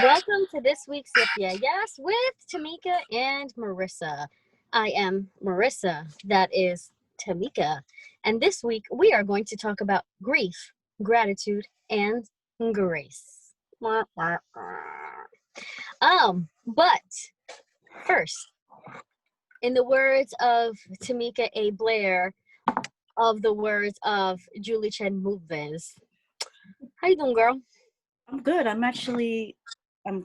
Welcome to this week's Yip Yeah Yes with Tamika and Marissa. I am Marissa, that is Tamika, and this week we are going to talk about grief, gratitude, and grace. But first, in the words of Tamika A. Blair, of the words of Julie Chen Moves, how you doing, girl? I'm good.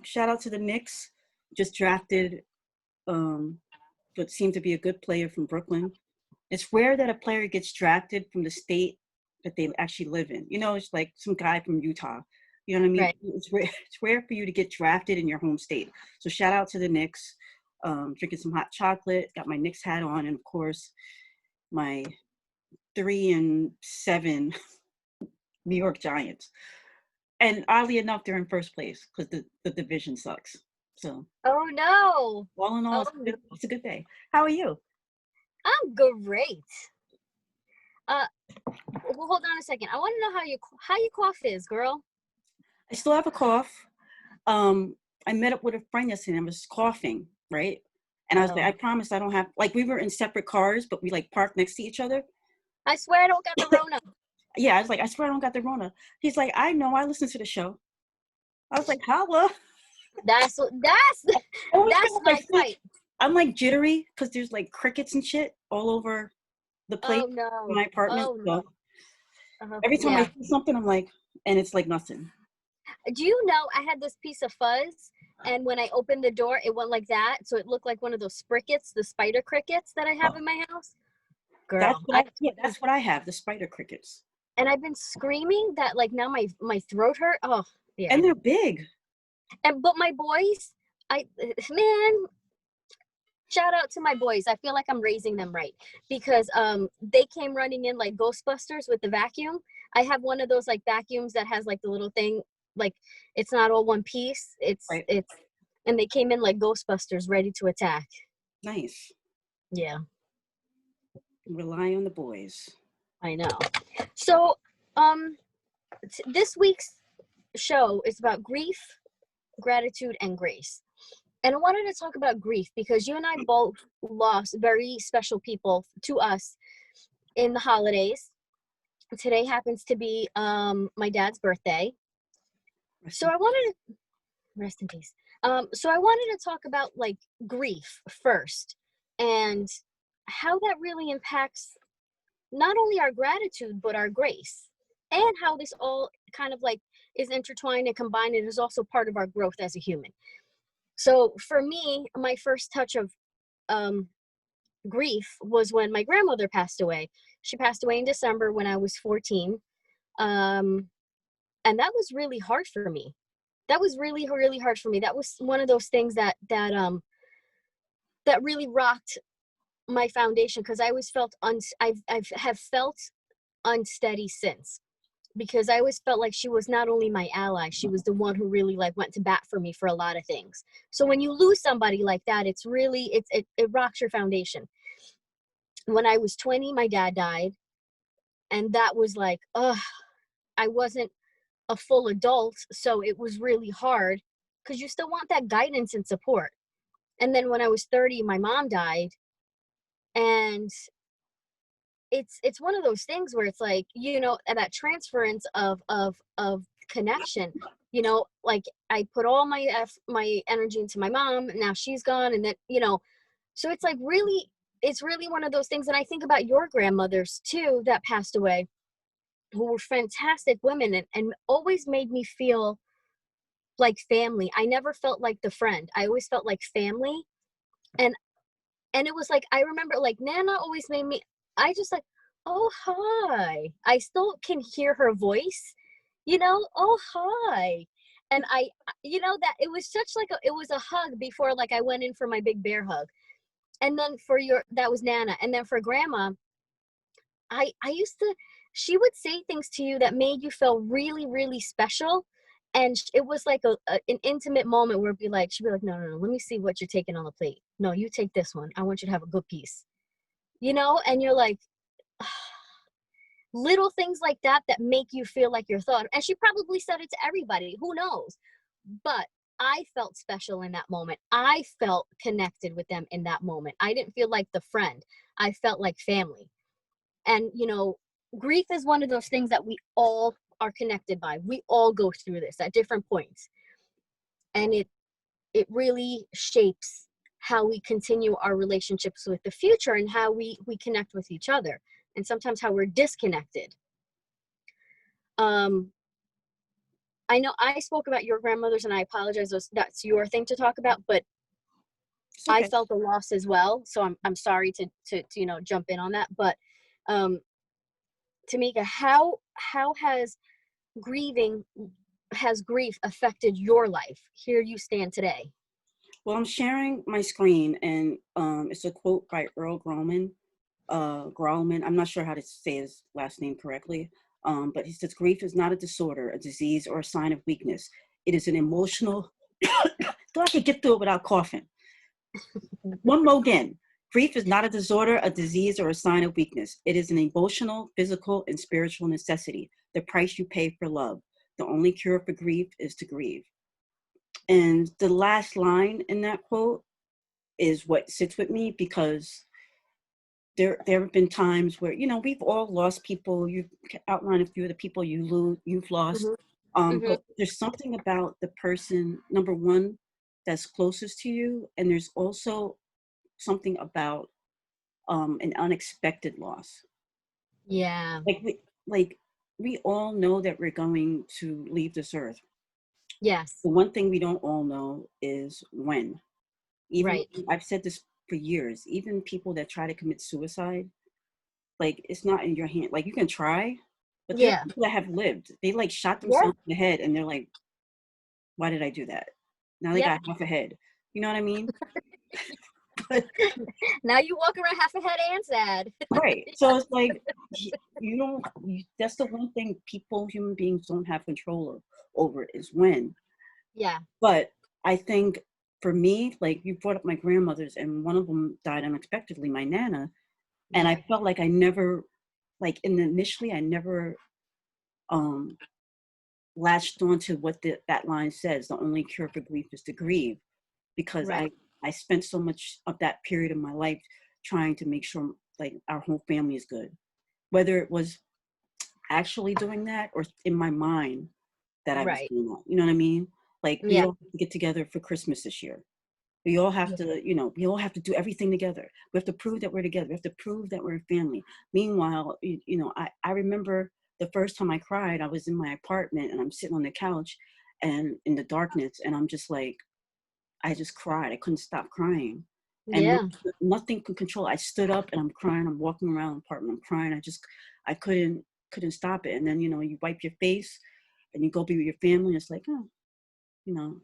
Shout out to the Knicks. Just drafted what seemed to be a good player from Brooklyn. It's rare that a player gets drafted from the state that they actually live in. It's like some guy from Utah. You know what I mean? Right. It's rare for you to get drafted in your home state. So shout out to the Knicks. Drinking some hot chocolate, got my Knicks hat on, and of course my 3-7 New York Giants. And oddly enough, they're in first place because the division sucks. So Oh no. all in all, Oh, it's a good day. How are you? I'm great. Uh, well, hold on a second. I want to know how your cough is, girl. I still have a cough. I met up with a friend yesterday and I was coughing, right? And I was like, I Oh, promise I don't have, like, we were in separate cars, but we like parked next to each other. I swear I don't got the Rona. Yeah, I was like, I swear I don't got the Rona. He's like, I know, I listened to the show. I was like, holla. That's I always feel that's like my fight. I'm like jittery because there's like crickets and shit all over the place Oh in no. my apartment. Oh So no. every time I Yeah. see something, I'm like, and it's like nothing. Do you know I had this piece of fuzz, and when I opened the door, it went like that, so it looked like one of those sprickets, the spider crickets that I have in my house. That's Girl, what that's what I have, the spider crickets. and I've been screaming that like now my throat hurt. Oh yeah. And they're big. And but my boys, I man, shout out to my boys. I feel like I'm raising them right because they came running in like Ghostbusters with the vacuum. I have one of those like vacuums that has like the little thing, like it's not all one piece. It's Right. it's and they came in like Ghostbusters ready to attack. Nice. Yeah, Rely on the boys. I know. So um this week's show is about grief, gratitude, and grace. And I wanted to talk about grief because you and I both lost very special people to us in the holidays. Today happens to be my dad's birthday. Rest So in I wanted to rest in peace. So I wanted to talk about like grief first and how that really impacts not only our gratitude but our grace, and how this all kind of like is intertwined and combined and is also part of our growth as a human. So for me, my first touch of um, grief was when my grandmother passed away. She passed away in December when I was 14. Um, and that was really hard for me. That was really, really hard for me. That was one of those things that really rocked my foundation because I always felt I've have felt unsteady since, because I always felt like she was not only my ally, she was the one who really like went to bat for me for a lot of things. So when you lose somebody like that, it's really it rocks your foundation. When I was 20, my dad died, and that was like, I wasn't a full adult, so it was really hard because you still want that guidance and support. And then when I was 30, my mom died, and it's one of those things where it's like, that transference of connection. Like I put all my energy into my mom, now she's gone, and then so it's like really, it's really one of those things. And I think about your grandmothers too that passed away, who were fantastic women, and always made me feel like family. I never felt like the friend. I always felt like family. And and it was like, I remember like Nana always made me, I just like, oh hi. I still can hear her voice, oh hi. And that it was such like it was a hug before like I went in for my big bear hug. And then that was Nana. And then for grandma, I used to, she would say things to you that made you feel really, really special. And it was like an intimate moment where she'd be like, no, no, no, let me see what you're taking on the plate. No, you take this one. I want you to have a good piece, and you're like, little things like that that make you feel like you're thought. And she probably said it to everybody. Who knows? But I felt special in that moment. I felt connected with them in that moment. I didn't feel like the friend. I felt like family. And, you know, grief is one of those things that we all are connected by. We all go through this at different points. And it really shapes how we continue our relationships with the future and how we connect with each other, and sometimes how we're disconnected. I know I spoke about your grandmothers, and I apologize, that's your thing to talk about, but It's I okay. felt a loss as well, so I'm sorry to you know, jump in on that. But um Tamika, how grieving has grief affected your life? Here you stand today. Well, I'm sharing my screen, and it's a quote by Earl Grauman. Grauman. I'm not sure how to say his last name correctly, but he says grief is not a disorder, a disease, or a sign of weakness. It is an emotional. Thought I could get through it without coughing. One more again. Grief is not a disorder, a disease, or a sign of weakness. It is an emotional, physical, and spiritual necessity, the price you pay for love. The only cure for grief is to grieve. And the last line in that quote is what sits with me, because there have been times where, you know, we've all lost people. You've outlined a few of the people you've lost. Hmm. Hmm. But there's something about the person, number one, that's closest to you. And there's also something about an unexpected loss. Yeah. Like we all know that we're going to leave this earth. Yes. The one thing we don't all know is when. Even Right. I've said this for years, even people that try to commit suicide, like it's not in your hand. Like you can try, but there are Yeah. people that have lived. They like shot Yeah. themselves in the head and they're like, why did I do that? Now they Yep. got half a head. You know what I mean? But Now you walk around half a head and sad. right. So it's like you don't that's the one thing human beings don't have control over is when. Yeah. But I think for me, like you brought up my grandmothers, and one of them died unexpectedly, my nana, and I Yeah. felt like I never, like initially, I never um, latched onto what that line says. The only cure for grief is to grieve, because Right. I spent so much of that period of my life trying to make sure like our whole family is good, whether it was actually doing that or in my mind that I was Right. doing that. You know what I mean? Like we Yeah. all have to get together for Christmas this year. We all have Yeah. to, you know, we all have to do everything together. We have to prove that we're together. We have to prove that we're a family. Meanwhile, you know, I remember the first time I cried, I was in my apartment and I'm sitting on the couch and in the darkness, and I'm just like, I just cried. I couldn't stop crying. And Yeah. nothing could control it. I stood up and I'm crying. I'm walking around the apartment. I'm crying. I couldn't stop it. And then, you know, you wipe your face and you go be with your family. And it's like, oh, you know,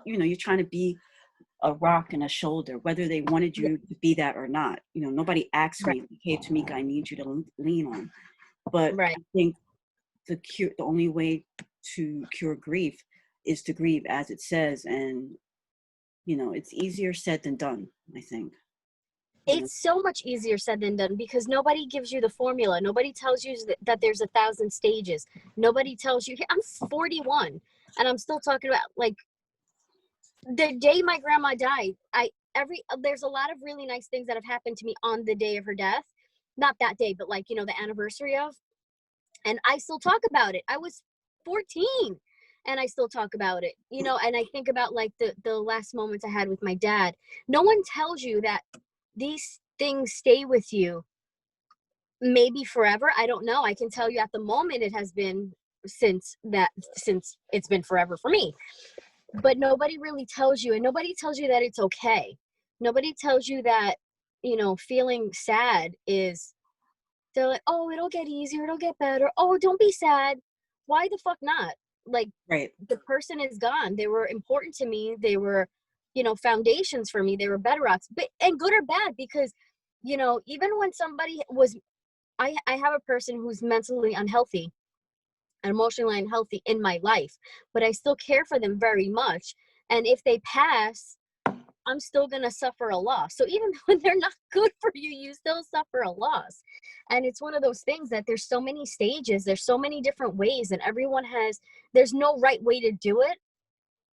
you know, you're trying to be a rock and a shoulder, whether they wanted Yeah. you to be that or not. You know, nobody asked Right. me, hey, Tamika, I need you to lean on. But Right. I think the only way to cure grief is to grieve as it says. And, you know, it's easier said than done, I think. You know, It's so much easier said than done because nobody gives you the formula. Nobody tells you that there's 1,000 stages. Nobody tells you. I'm 41 and I'm still talking about like the day my grandma died. There's a lot of really nice things that have happened to me on the day of her death. Not that day, but like, you know, the anniversary of. And I still talk about it. I was 14 and I still talk about it, you know, and I think about like the last moments I had with my dad. No one tells you that these things stay with you maybe forever. I don't know. I can tell you at the moment it has been since it's been forever for me. But nobody really tells you, and nobody tells you that it's okay. Nobody tells you that, you know, feeling sad is, they're like, oh, it'll get easier, it'll get better. Oh, don't be sad. Why the fuck not? Like, right, the person is gone. They were important to me. They were, you know, foundations for me. They were bedrocks, but and good or bad, because, you know, even when somebody was, I have a person who's mentally unhealthy and emotionally unhealthy in my life, but I still care for them very much. And if they pass, I'm still going to suffer a loss. So even when they're not good for you, you still suffer a loss. And it's one of those things that there's so many stages, there's so many different ways, and there's no right way to do it.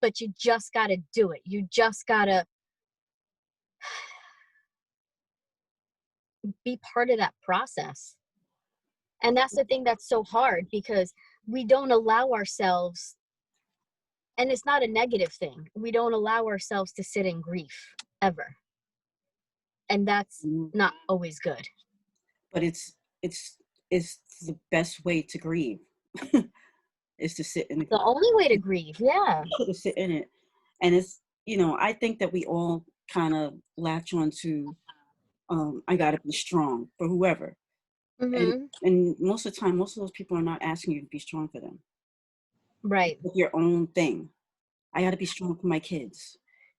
but you just got to do it. You just got to be part of that process. And that's the thing that's so hard, because we don't allow ourselves, and it's not a negative thing, we don't allow ourselves to sit in grief ever. And that's Mhm. not always good. But it's the best way to grieve is to sit in The only way to grieve, yeah. to sit in it. And it's, I think that we all kind of latch on to, I gotta be strong for whoever. And Hmm. and most of the time, most of those people are not asking you to be strong for them. Right. It's your own thing. I gotta be strong for my kids.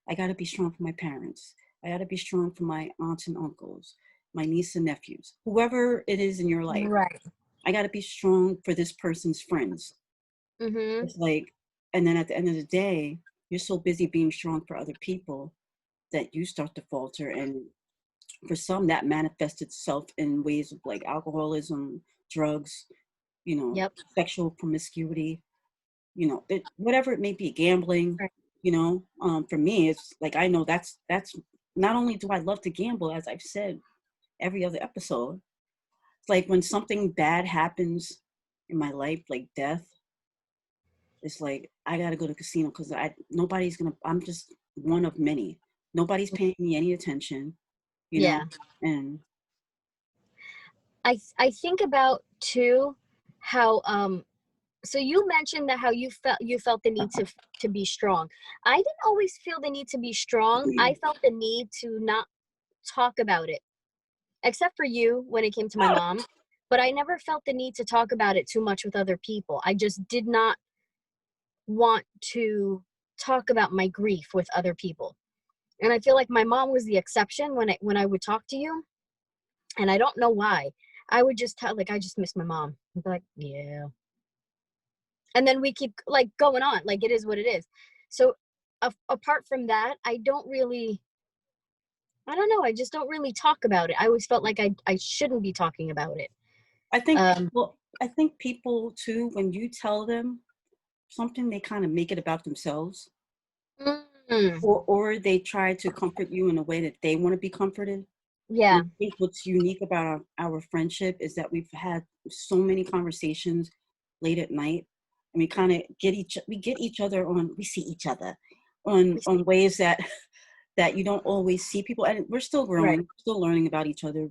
I gotta be strong for my parents. I gotta be strong for my aunts and uncles, my niece and nephews, whoever it is in your life. Right. I gotta be strong for this person's friends. Hmm. It's like, and then at the end of the day, you're so busy being strong for other people that you start to falter. And for some, that manifests itself in ways of like alcoholism, drugs, Yep. sexual promiscuity, whatever it may be, gambling. Right. For me, it's like I know that's not only do I love to gamble, as I've said every other episode. It's like when something bad happens in my life, like death. It's like I gotta go to casino because nobody's gonna. I'm just one of many. Nobody's paying me any attention, you know. Yeah. And I think about too how so you mentioned that how you felt the need to be strong. I didn't always feel the need to be strong. I felt the need to not talk about it, except for you when it came to my mom. But I never felt the need to talk about it too much with other people. I just did not want to talk about my grief with other people. And I feel like my mom was the exception when I would talk to you, and I don't know why. I would just tell, like, I just miss my mom. I'd be like, yeah. And then we keep like going on, like it is what it is. So apart from that, I don't know, I just don't really talk about it. I always felt like I shouldn't be talking about it. I think Um, people, I think people too, when you tell them something, they kind of make it about themselves, mm, or they try to comfort you in a way that they want to be comforted. And yeah, I think what's unique about our friendship is that we've had so many conversations late at night, and we kind of get each other on. We see each other we on see. ways that that you don't always see people, and we're still Right. growing, still learning about each other.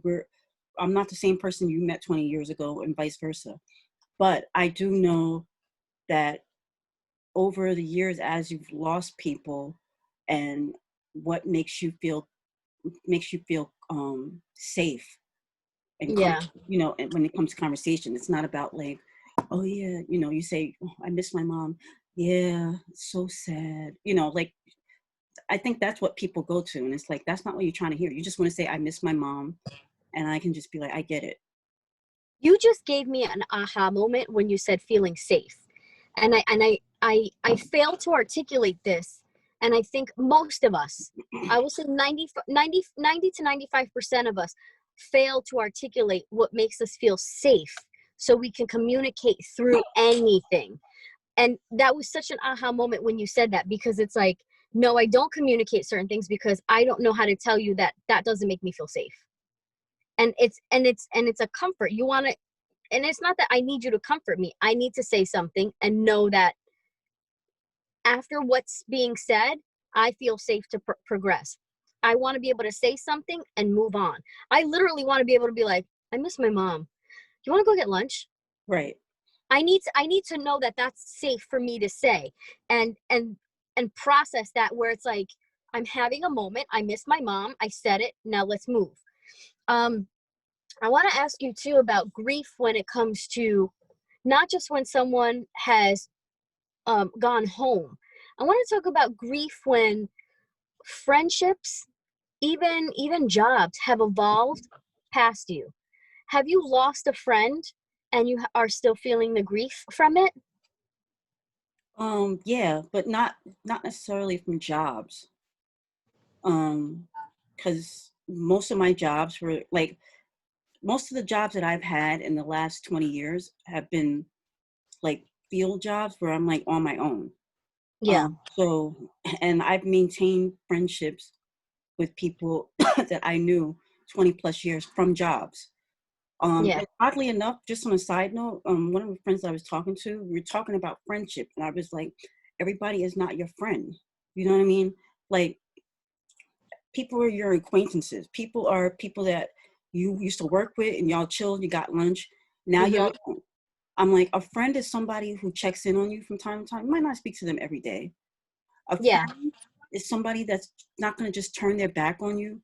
I'm not the same person you met 20 years ago, and vice versa. But I do know that over the years, as you've lost people, and what makes you feel safe and Yeah. and when it comes to conversation, it's not about like, oh yeah, you say, oh, I miss my mom. Yeah, it's so sad. Like I think that's what people go to, and it's like that's not what you're trying to hear. You just want to say, I miss my mom, and I can just be like, I get it. You just gave me an aha moment when you said feeling safe. And I failed to articulate this. And I think most of us, I will say 90 to 95% of us fail to articulate what makes us feel safe so we can communicate through anything. And that was such an aha moment when you said that, because it's like, no, I don't communicate certain things because I don't know how to tell you that that doesn't make me feel safe. And it's a comfort. You want to, and it's not that I need you to comfort me. I need to say something and know that after what's being said, I feel safe to progress. I want to be able to say something and move on. I literally want to be able to be like, I miss my mom. You want to go get lunch? Right. I need to know that that's safe for me to say, and process that, where it's like, I'm having a moment. I miss my mom. I said it. Now let's move. Um, I want to ask you too about grief when it comes to not just when someone has gone home. I want to talk about grief when friendships, even jobs, have evolved past you. Have you lost a friend and you are still feeling the grief from it? Yeah, but not necessarily from jobs. Because most of my jobs were like most of the jobs that I've had in the last 20 years have been like field jobs where I'm like on my own. Yeah. So, and I've maintained friendships with people that I knew 20 plus years from jobs. Yeah. And oddly enough, just on a side note, one of the friends I was talking to, we were talking about friendship, and I was like, everybody is not your friend. You know what I mean? Like, people are your acquaintances. People are people that you used to work with, and y'all chilled, you got lunch. Now Hmm. y'all don't. I'm like, a friend is somebody who checks in on you from time to time. You might not speak to them every day. A Yeah. friend is somebody that's not going to just turn their back on you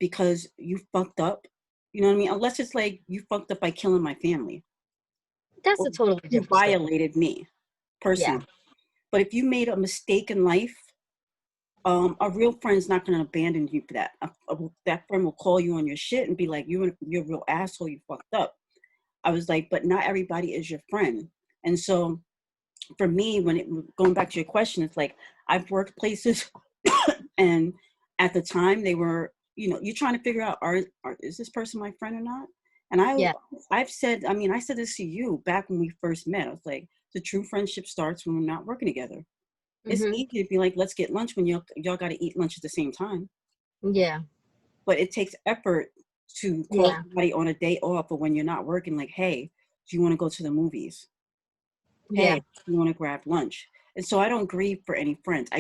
because you fucked up. You know what I mean? Unless it's like you fucked up by killing my family That's or a totally you different story. violated me Yeah. personally. But if you made a mistake in life, a real friend's not going to abandon you for that. That friend will call you on your shit and be like, you're a real asshole. You fucked up. I was like, but not everybody is your friend. And so for me, going back to your question, it's like I've worked places and at the time they were, you're trying to figure out, is this person my friend or not? And Yeah. I've said, I said this to you back when we first met. I was like, the true friendship starts when we're not working together. It's Hmm. easy to be like, let's get lunch when y'all got to eat lunch at the same time. Yeah. But it takes effort to call Yeah. somebody on a day off or when you're not working, like, hey, do you want to go to the movies? Yeah. Hey, you want to grab lunch? And so I don't grieve for any friends.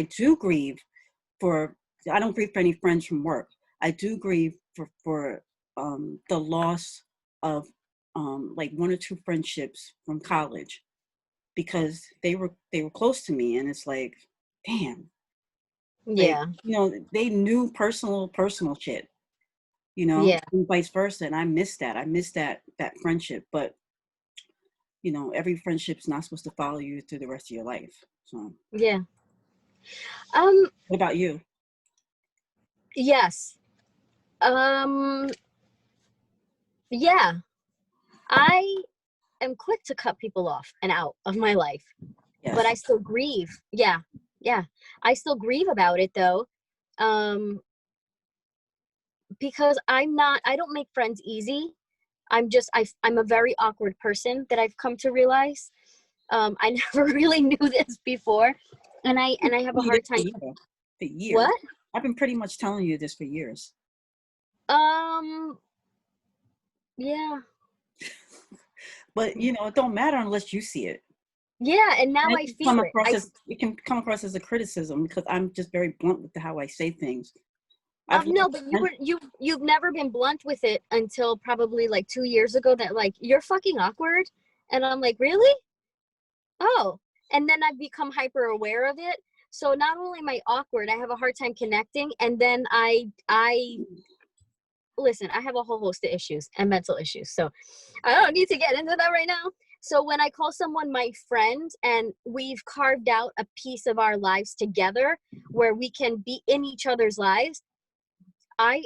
For, I don't grieve for any friends from work. I do grieve for the loss of like one or two friendships from college because they were close to me, and it's like, damn, like, Yeah. they knew personal shit, Yeah. and vice versa. And I miss that. I miss that friendship. But every friendship's not supposed to follow you through the rest of your life. So, Yeah. Um, what about you? yes. Um, yeah. I am quick to cut people off and out of my life, but Yes. I still grieve. Yeah. Yeah. I still grieve about it though. Um, because I don't make friends easy. I'm a very awkward person that I've come to realize. I never really knew this before, and I have a You this hard time. for years. What? I've been pretty much telling you this for years. Um, yeah. But it don't matter unless you see it. Yeah, and now And I feel it. it can come across as a criticism because I'm just very blunt with how I say things. I've No, but learned, you've never been blunt with it until probably like 2 years ago that like you're fucking awkward, and I'm like, really? Oh, and then I've become hyper aware of it. So not only am I awkward, I have a hard time connecting, and then I listen, I have a whole host of issues and mental issues. So I don't need to get into that right now. So when I call someone my friend and we've carved out a piece of our lives together where we can be in each other's lives, I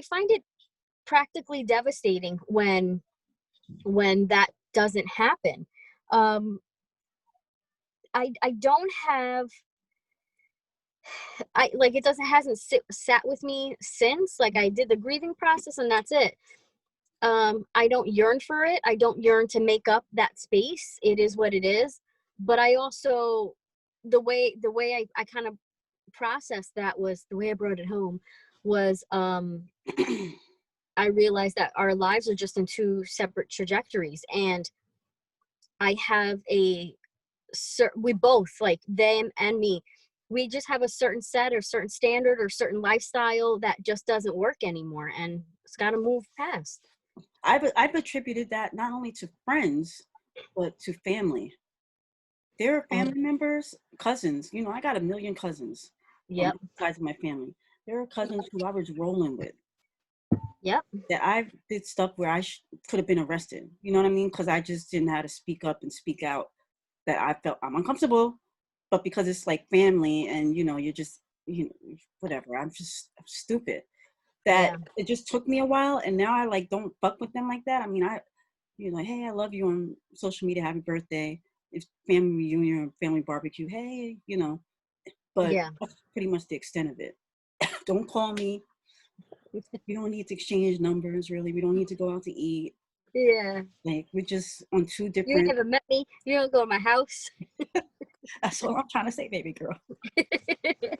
find it practically devastating when that doesn't happen. Um I don't have I like it doesn't hasn't sat with me since like I did the grieving process and that's it. I don't yearn for it. I don't yearn to make up that space. It is what it is. But I also the way I kind of processed that was the way I brought it home was I realized that our lives are just in two separate trajectories and I have we both like them and me we just have a certain set or certain standard or certain lifestyle that just doesn't work anymore and it's got to move past. I've attributed that not only to friends but to family. There are Oh, family members, cousins. I got a million cousins on yep. both sides of my family. There are cousins who I was rolling with Yep. that I did stuff where I could have been arrested. You know what I mean? Because I just didn't know how to speak up and speak out. That I felt I'm uncomfortable, but because it's like family, and you're just whatever. I'm stupid. That Yeah. it just took me a while, and now I like don't fuck with them like that. I mean, like, hey, I love you on social media. Happy birthday. It's family reunion or family barbecue. Hey, but Yeah. that's pretty much the extent of it. Don't call me. We don't need to exchange numbers, really. We don't need to go out to eat. Yeah. Like, we're just on two You different. never met me. You don't go to my house. That's what I'm trying to say, baby girl.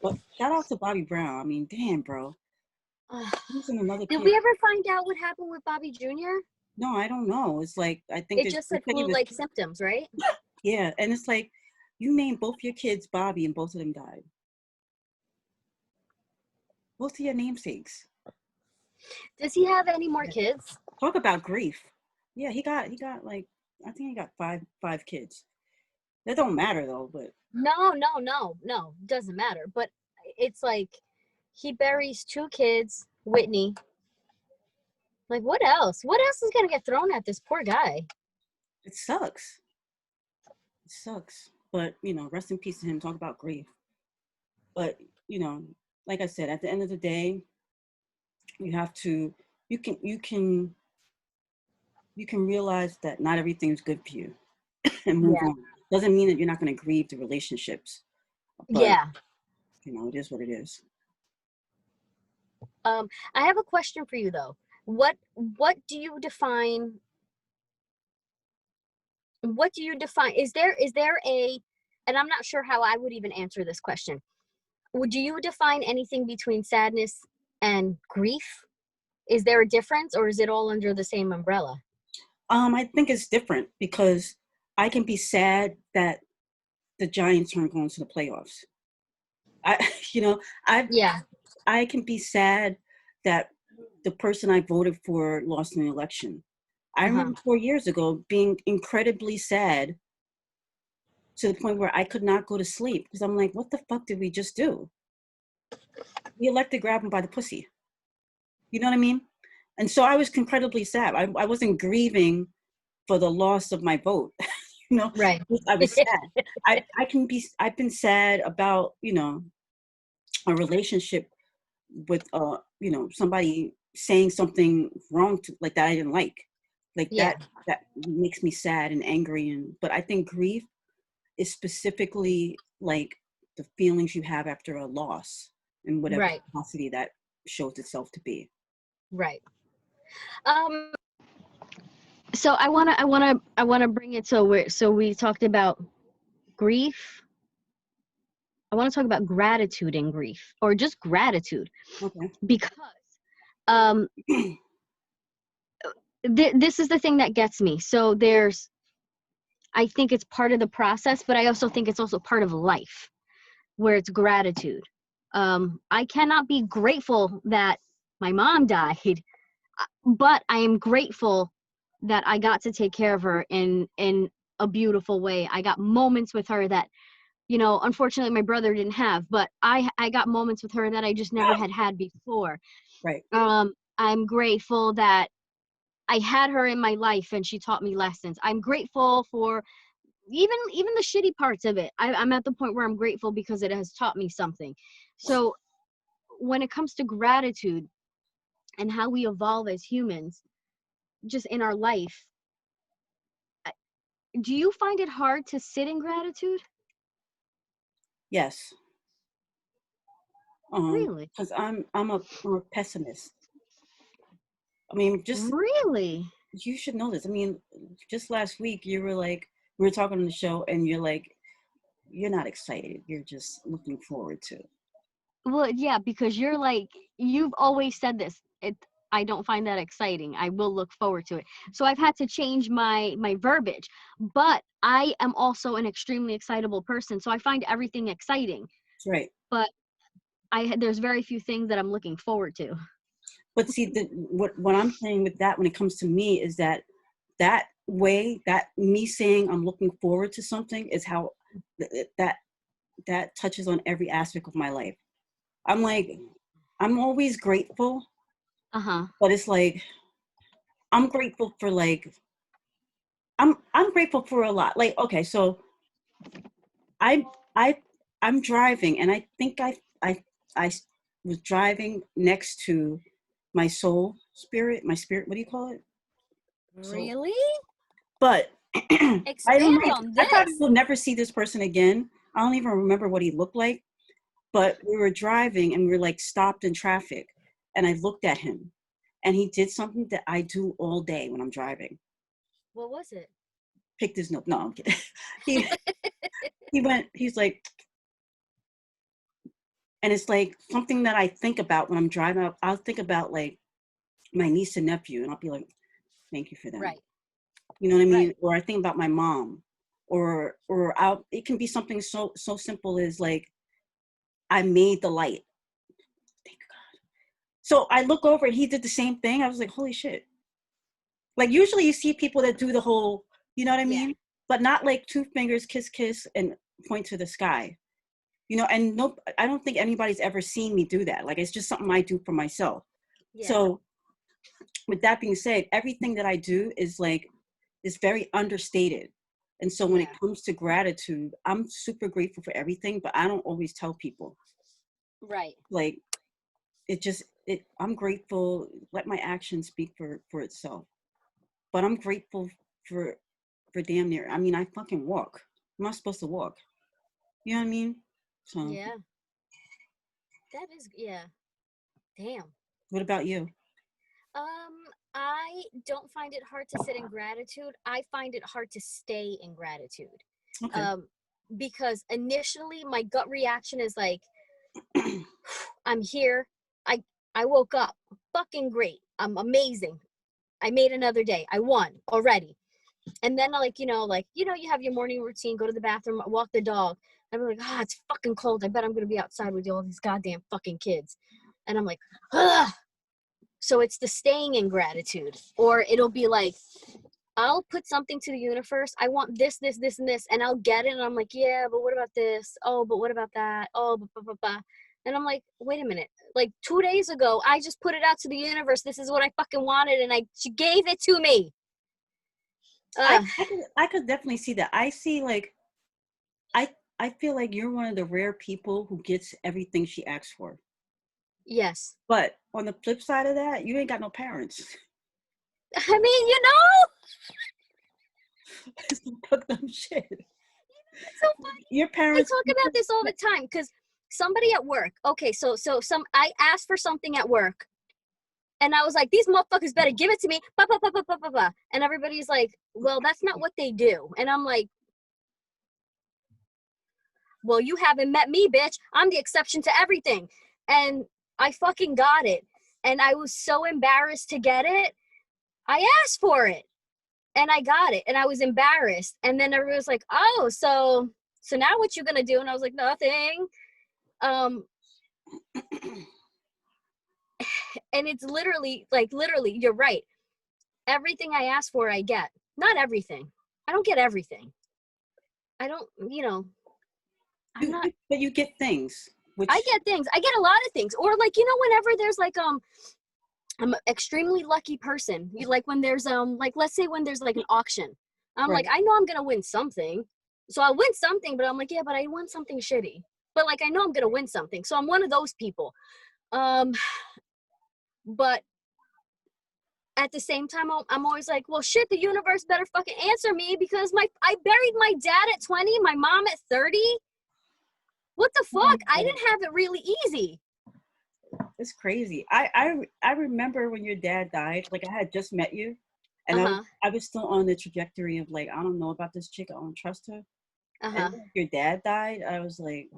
But shout out to Bobby Brown. I mean, damn, bro. He's in another Did kid. we ever find out what happened with Bobby Jr.? No, I don't know. It's like, I think It just said flu-like symptoms, right? yeah. And it's like, you named both your kids Bobby and both of them died. Both of your namesakes. Does he have any more kids? Talk about grief. Yeah, he got like, I think he got five kids. That don't matter though, but No. Doesn't matter. But it's like he buries 2 kids, Whitney. Like, what else? What else is gonna get thrown at this poor guy? it sucks. It sucks. But, rest in peace to him. Talk about grief. But, like I said, at the end of the day, you have to, you can realize that not everything's good for you and move on. Doesn't mean that you're not going to grieve the relationships. But, it is what it is. I have a question for you though. What do you define? What do you define? Is there a, and I'm not sure how I would even answer this question. Would you define anything between sadness and grief? Is there a difference, or is it all under the same umbrella? I think it's different because I can be sad that the Giants aren't going to the playoffs. I can be sad that the person I voted for lost an election. I remember 4 years ago being incredibly sad to the point where I could not go to sleep because I'm like, what the fuck did we just do? We elected grab him by the pussy. You know what I mean? And so I was incredibly sad. I wasn't grieving for the loss of my vote. Right. I was sad. I've been sad about, a relationship with, somebody saying something wrong like that I didn't like. That makes me sad and angry. But I think grief is specifically like the feelings you have after a loss and whatever capacity that shows itself to be. Right. So I wanna bring it so we talked about grief. I want to talk about gratitude and grief, or just gratitude, because this is the thing that gets me. So I think it's part of the process, but I also think it's also part of life, where it's gratitude. I cannot be grateful that my mom died, but I am grateful that I got to take care of her in a beautiful way. I got moments with her that, unfortunately my brother didn't have, but I got moments with her that I just never had before. Right. I'm grateful that I had her in my life and she taught me lessons. I'm grateful for even the shitty parts of it. I'm at the point where I'm grateful because it has taught me something. So when it comes to gratitude and how we evolve as humans, just in our life, do you find it hard to sit in gratitude? Yes. Really? Because I'm a pessimist. I mean, just really, you should know this. I mean, just last week you were like, we were talking on the show, and you're like, you're not excited. You're just looking forward to it. Well, yeah, because you're like, you've always said this. I don't find that exciting. I will look forward to it. So I've had to change my verbiage. But I am also an extremely excitable person, so I find everything exciting. Right. But there's very few things that I'm looking forward to. But see, what I'm saying with that when it comes to me is that way, that me saying I'm looking forward to something is how that touches on every aspect of my life. I'm like, I'm always grateful. But it's like, I'm grateful for like, I'm grateful for a lot. Like, okay, so I'm driving, and I think I was driving next to my soul spirit, my spirit. What do you call it? Really? But Expand on this. I probably will never see this person again. I don't even remember what he looked like. But we were driving and we were like stopped in traffic, and I looked at him, and he did something that I do all day when I'm driving. What was it? Picked his nose. No, I'm kidding. he's like, and it's like something that I think about when I'm driving up. I'll think about like my niece and nephew, and I'll be like, thank you for them. Right. You know what I mean? Right. Or I think about my mom, or it can be something so simple as like, I made the light. Thank God. So I look over and he did the same thing. I was like, holy shit. Like usually you see people that do the whole, you know what I mean? But not like two fingers, kiss, kiss, and point to the sky. You know, and no, I don't think anybody's ever seen me do that. Like, it's just something I do for myself. Yeah. So with that being said, everything that I do is very understated. And so when it comes to gratitude, I'm super grateful for everything, but I don't always tell people. Right. Like, I'm grateful, let my actions speak for itself. But I'm grateful for damn near, I mean, I fucking walk. I'm not supposed to walk. You know what I mean? So Yeah. That is, yeah. Damn. what about you? I don't find it hard to sit in gratitude. I find it hard to stay in gratitude. Okay. Because initially my gut reaction is like, I'm here. I woke up. Fucking great. I'm amazing. I made another day. I won already. And then you have your morning routine, go to the bathroom, walk the dog. I'm like, it's fucking cold. I bet I'm gonna be outside with all these goddamn fucking kids. And I'm like, ugh. So it's the staying in gratitude. Or it'll be like, I'll put something to the universe. I want this, this, this, and this, and I'll get it. And I'm like, yeah, but what about this? Oh, but what about that? Oh, blah, blah, blah, blah. And I'm like, wait a minute. Like 2 days ago, I just put it out to the universe. This is what I fucking wanted, and she gave it to me. I could definitely see that. I see like, I feel like you're one of the rare people who gets everything she asks for. Yes. But on the flip side of that, you ain't got no parents. I mean, It's some cooked up shit. It's so funny. Your parents. I talk about this all the time because somebody at work. Okay, so I asked for something at work, and I was like, these motherfuckers better give it to me. Blah, blah, blah, blah, blah, blah, blah. And everybody's like, well, that's not what they do. And I'm like, well, you haven't met me, bitch. I'm the exception to everything. And I fucking got it. And I was so embarrassed to get it. I asked for it. And I got it. And I was embarrassed. And then everybody was like, oh, so now what you gonna do? And I was like, nothing. And it's literally, you're right. Everything I ask for, I get. Not everything. I don't get everything. I don't, I'm not. But you get things. I get things. I get a lot of things. Or whenever there's like, I'm an extremely lucky person. When there's, let's say when there's like an auction. I'm right. like, I know I'm going to win something. So I'll win something, but I'm like, yeah, but I won something shitty. But like, I know I'm going to win something. So I'm one of those people. But at the same time, I'm always like, well, shit, the universe better fucking answer me because I buried my dad at 20, my mom at 30. What the fuck? I didn't have it really easy. It's crazy. I remember when your dad died, like I had just met you and I was still on the trajectory of like, I don't know about this chick. I don't trust her. And when your dad died, I was like,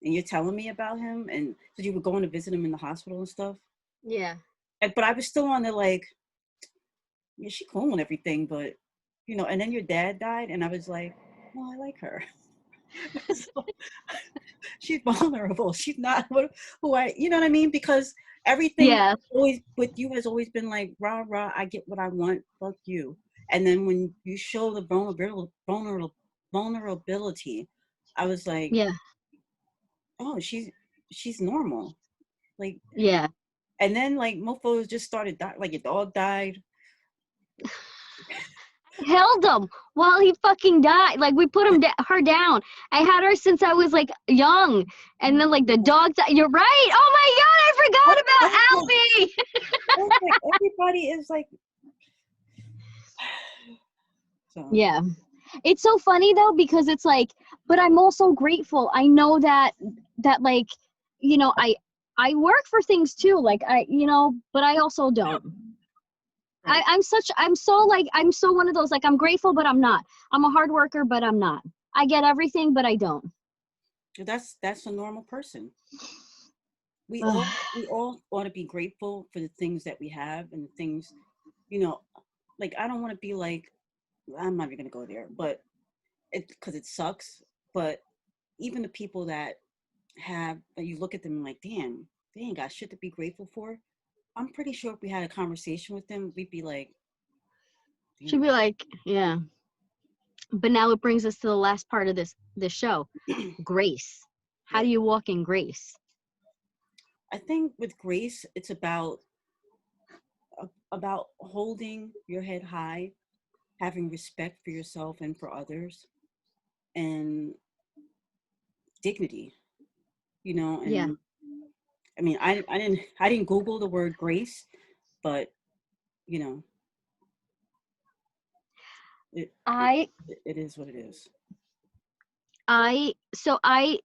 and you're telling me about him, and so you were going to visit him in the hospital and stuff. Yeah. But I was still on the like, yeah, she cool and everything, but and then your dad died, and I was like, well, I like her. So, she's vulnerable. She's not who I, you know what I mean? Because everything always with you has always been like, rah, rah, I get what I want, fuck you. And then when you show the vulnerability, I was like, yeah, oh, she's normal. Like, yeah. And then like mofos just started like your dog died. Held him while he fucking died. Like we put her down. I had her since I was like young, and then like the dog died. You're right. Oh my god, I forgot about Albie. Everybody is like. So. Yeah, it's so funny though because it's like, but I'm also grateful. I know that like, I work for things too. Like but I also don't. Right. I'm so one of those, like, I'm grateful, but I'm not. I'm a hard worker, but I'm not. I get everything, but I don't. That's a normal person. We Ugh. all ought to be grateful for the things that we have and the things, you know, like I don't want to be like, I'm not even gonna go there, but because it sucks. But even the people that have, you look at them like, damn, they ain't got shit to be grateful for. I'm pretty sure if we had a conversation with them, we'd be like, She'd damn. be like, yeah. But now it brings us to the last part of this show. Grace. How do Right. you walk in grace? I think with grace, it's about holding your head high, having respect for yourself and for others, and dignity. You know, Yeah. and I mean, I didn't Google the word grace, but you know, it it, I it is what it is. I so I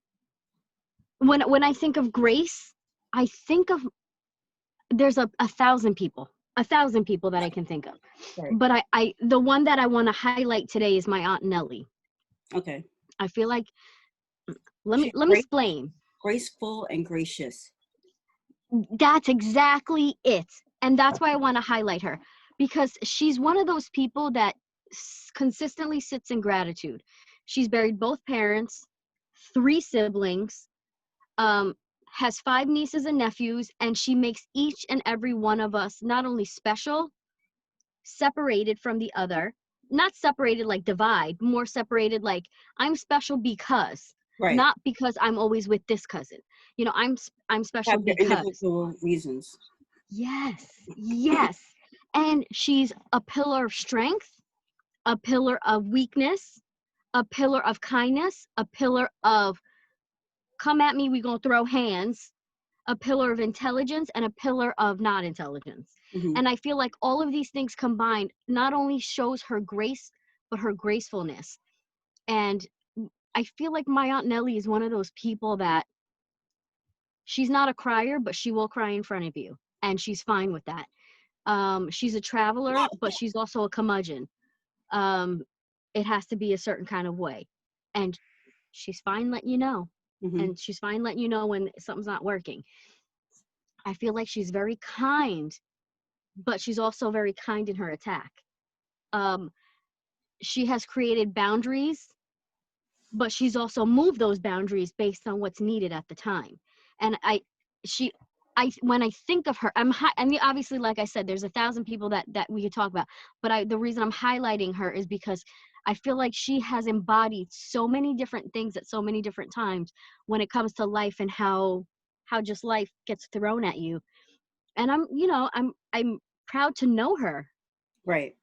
when I think of grace, I think of there's a thousand people. A thousand people that I can think of. Right. But I the one that I want to highlight today is my Aunt Nellie. Okay. I feel like let me She's let me great, explain. graceful, and gracious. That's exactly it. And that's why I want to highlight her because she's one of those people that consistently sits in gratitude. She's buried both parents, 3 siblings, um, has 5 nieces and nephews, and she makes each and every one of us not only special, separated from the other, not separated like divide, more separated like I'm special because, Right. not because I'm always with this cousin. You know, I'm special Have your because. individual reasons. Yes, yes. And she's a pillar of strength, a pillar of weakness, a pillar of kindness, a pillar of come at me, we gonna throw hands, a pillar of intelligence, and a pillar of not intelligence. Hmm. And I feel like all of these things combined not only shows her grace, but her gracefulness. And I feel like my Aunt Nellie is one of those people that she's not a crier, but she will cry in front of you. And she's fine with that. She's a traveler, but she's also a curmudgeon. Um, it has to be a certain kind of way. And she's fine letting you know. Hmm. And she's fine letting you know when something's not working. I feel like she's very kind, but she's also very kind in her attack. Um, she has created boundaries, but she's also moved those boundaries based on what's needed at the time. And she, when I think of her, I mean, obviously, like I said, there's 1,000 people that we could talk about, but the reason I'm highlighting her is because I feel like she has embodied so many different things at so many different times when it comes to life and how just life gets thrown at you. And I'm proud to know her. Right.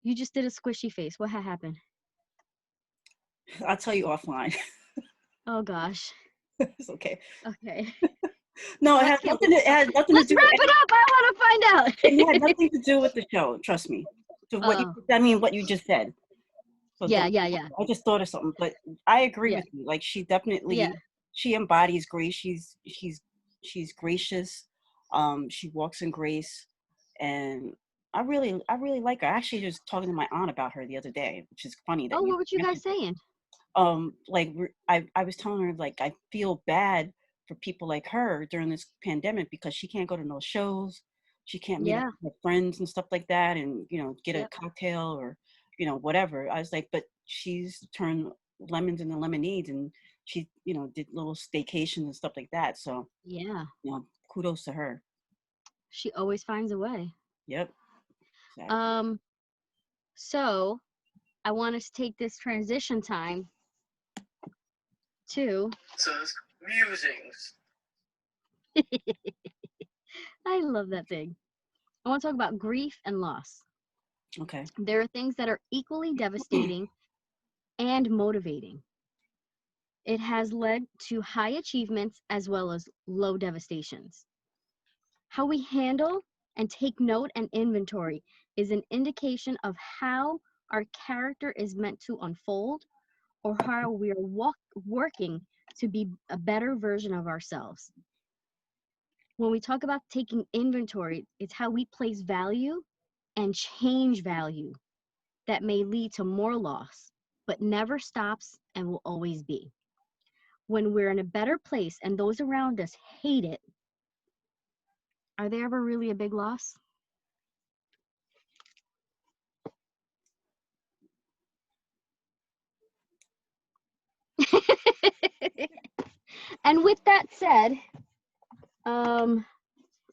You just did a squishy face. What happened? I'll tell you offline. Oh gosh. It's okay. Okay. No, it has Okay. nothing. It has nothing to Let's do. wrap it up. I want to find It had out. nothing to do with the show. Trust me. So what you, Oh, I mean, what you just said. So yeah, don't. yeah, yeah, I just thought of something, but I agree yeah, with you. Like she yeah. definitely, she embodies grace. She's gracious. She walks in grace, and I really like her. I actually just talking to my aunt about her the other day, which is funny that Oh, you what were you guys mentioned it. saying? Like I was telling her like I feel bad for people like her during this pandemic because she can't go to no shows, she can't meet up Yeah, with her friends and stuff like that, and get a yep, cocktail or whatever. I was like, but she's turned lemons into lemonades, and she did little staycations and stuff like that. So yeah. kudos to her. She always finds a way. Yep, exactly. Um, so I want us to take this transition time to. Says musings. I love that thing. I want to talk about grief and loss. Okay. There are things that are equally devastating and motivating. It has led to high achievements as well as low devastations. How we handle and take note and inventory is an indication of how our character is meant to unfold or how we are working to be a better version of ourselves. When we talk about taking inventory, it's how we place value and change value that may lead to more loss. but never stops and will always be. When we're in a better place and those around us hate it, are they ever really a big loss? And with that said,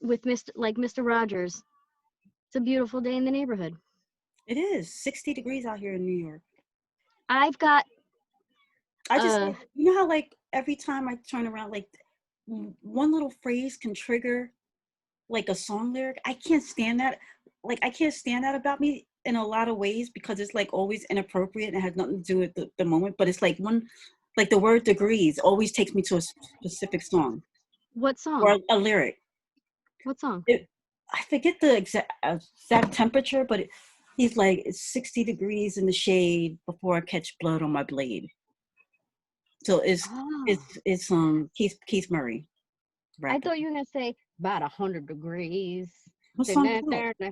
with Mr. Rogers, it's a beautiful day in the neighborhood. It is 60 degrees out here in New York. I've got I just, you know how like every time I turn around, like one little phrase can trigger like a song lyric. I can't stand that. Like I can't stand that about me in a lot of ways because it's like always inappropriate and has nothing to do with the moment. But it's like like the word degrees always takes me to a specific song what song? or a lyric. What song? I forget the exact temperature, but he's like, it's 60 degrees in the shade before I catch blood on my blade. So it's Keith Murray. I thought you were gonna say about 100 degrees. What song is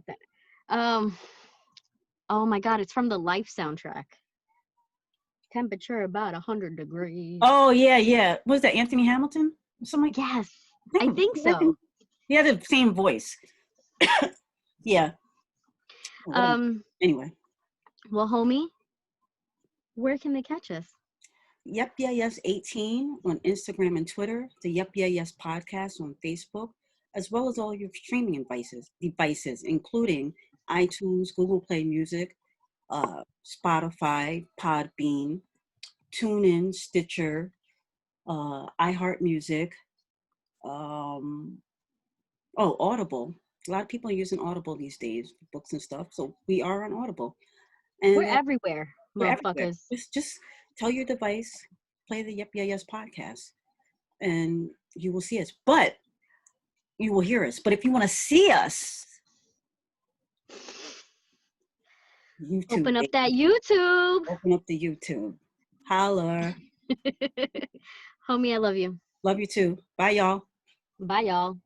that? Oh my God, it's from the Life soundtrack. Temperature about 100 degrees. Oh yeah. Was that Anthony Hamilton? Something like Yes, I think so. He had the same voice. Yeah. Anyway. Well, homie, where can they catch us? Yep, yeah, yes, 18 on Instagram and Twitter, the Yep, yeah, yes podcast on Facebook, as well as all your streaming devices, including iTunes, Google Play Music, Spotify, Podbean, TuneIn, Stitcher, iHeartMusic, Audible. A lot of people are using Audible these days for books and stuff, so we are on Audible. And we're everywhere, motherfuckers. Just tell your device, play the Yep Yeah Yes podcast, and you will see us. But you will hear us. But if you want to see us, YouTube. Open up that YouTube. Open up the YouTube. Holler. Homie, I love you. Love you too. Bye, y'all. Bye, y'all.